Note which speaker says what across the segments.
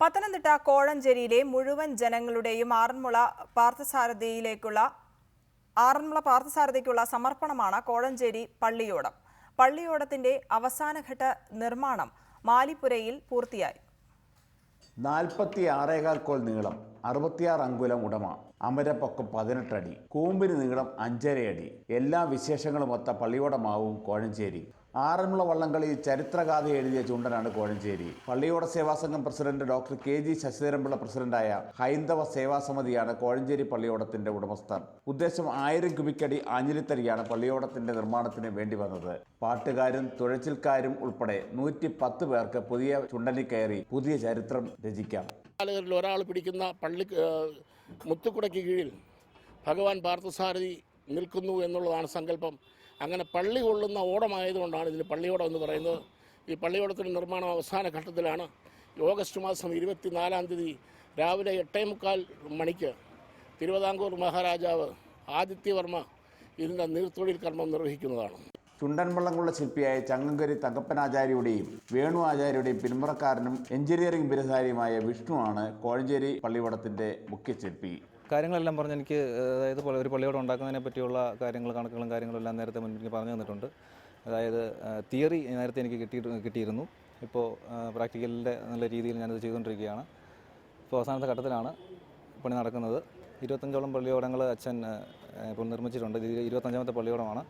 Speaker 1: പത്തനംതിട്ട കോഴഞ്ചേരിയിലെ മുഴുവൻ ജനങ്ങളുടെയും ആറന്മുള പാർത്ഥസാരഥിക്കുള്ള സമർപ്പണമാണ് കോഴഞ്ചേരി പള്ളിയോടം. പള്ളിയോടത്തിന്റെ അവസാനഘട്ട നിർമ്മാണം മാലിപ്പുരയിൽ പൂർത്തിയായി.
Speaker 2: 46 കോൽ നീളം, 66 അങ്കുലം ഉടമ, അമരപ്പൊക്കം 18 അടി, കൂമ്പിന് നീളം 5.5 അടി. എല്ലാ വിശേഷങ്ങളുമൊത്ത പള്ളിയോടമാവും കോഴഞ്ചേരി. ആറന്മുള വള്ളംകളി ചരിത്രഗാഥ എഴുതിയ ചുണ്ടനാണ് Kozhencherry. Palliyoda Sevasangham president doctor KG Sasidharan Pillai പ്രസിഡന്റായ ഹൈന്ദവ സേവാസമിതിയാണ് കോഴഞ്ചേരി പള്ളിയോടത്തിന്റെ ഉടമസ്ഥർ. ഉദ്ദേശം 1000 ക്യൂബിക്കടി ആഞ്ഞിലിത്തരിയാണ് പള്ളിയോടത്തിന്റെ നിർമ്മാണത്തിന് വേണ്ടി വന്നത്. പാട്ടുകാരും തുഴച്ചിൽക്കാരും ഉൾപ്പെടെ 110 പേർക്ക് പുതിയ ചുണ്ടനിൽ കയറി പുതിയ ചരിത്രം രചിക്കാം.
Speaker 3: ഒരാൾ പിടിക്കുന്ന പള്ളി മുത്തുക്കുടയ്ക്ക് കീഴിൽ ഭഗവാൻ പാർത്ഥസാരഥി നിൽക്കുന്നു എന്നുള്ളതാണ് സങ്കല്പം. അങ്ങനെ പള്ളി കൊള്ളുന്ന ഓടമായതുകൊണ്ടാണ് ഇതിന് പള്ളിയോടം എന്ന് പറയുന്നത്. ഈ പള്ളിയോടത്തിൻ്റെ നിർമ്മാണം അവസാന ഘട്ടത്തിലാണ്. ഓഗസ്റ്റ് മാസം 24-ാം തീയതി രാവിലെ 8:45 മണിക്ക് തിരുവിതാംകൂർ മഹാരാജാവ് ആദിത്യവർമ്മ ഇതിൻ്റെ നീർത്തൊഴിൽ കർമ്മം നിർവഹിക്കുന്നതാണ്.
Speaker 2: ചുണ്ടൻ വള്ളംകൊള്ള ശില്പിയായ ചങ്ങങ്കരി തങ്കപ്പനാചാര്യയുടെയും വേണു ആചാര്യയുടെയും പിന്മുറക്കാരനും എഞ്ചിനീയറിംഗ് ബിരുദധാരിയുമായ വിഷ്ണുവാണ് കോഴഞ്ചേരി പള്ളിയോടത്തിന്റെ മുഖ്യ ശില്പി.
Speaker 4: കാര്യങ്ങളെല്ലാം പറഞ്ഞ് എനിക്ക് അതായത് ഒരു പള്ളിയോടം ഉണ്ടാക്കുന്നതിനെ പറ്റിയുള്ള കണക്കുകളും കാര്യങ്ങളെല്ലാം നേരത്തെ മുൻപിൽ പറഞ്ഞു തന്നിട്ടുണ്ട്. അതായത് തിയറി നേരത്തെ എനിക്ക് കിട്ടിയിരുന്നു. ഇപ്പോൾ പ്രാക്ടിക്കലിൻ്റെ നല്ല രീതിയിൽ ഞാനത് ചെയ്തുകൊണ്ടിരിക്കുകയാണ്. ഇപ്പോൾ അവസാനത്തെ ഘട്ടത്തിലാണ് പണി നടക്കുന്നത്. 25ഓളം പള്ളിയോടങ്ങൾ അച്ഛൻ ഇപ്പോൾ നിർമ്മിച്ചിട്ടുണ്ട്. ഇത് 25ാമത്തെ പള്ളിയോടമാണ്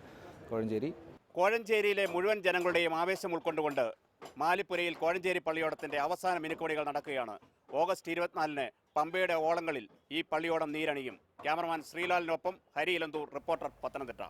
Speaker 5: കോഴഞ്ചേരിയിലെ മുഴുവൻ ജനങ്ങളുടെയും ആവേശം ഉൾക്കൊണ്ടുകൊണ്ട് മാലിപ്പുരയിൽ കോഴഞ്ചേരി പള്ളിയോടത്തിന്റെ അവസാന മിനുക്കോടികൾ നടക്കുകയാണ്. ഓഗസ്റ്റ് 24-ന് പമ്പയുടെ ഓളങ്ങളിൽ ഈ പള്ളിയോടം നീരണിയും. ക്യാമറമാൻ ശ്രീലാലിനൊപ്പം ഹരിയിലന്തൂർ, റിപ്പോർട്ടർ, പത്തനംതിട്ട.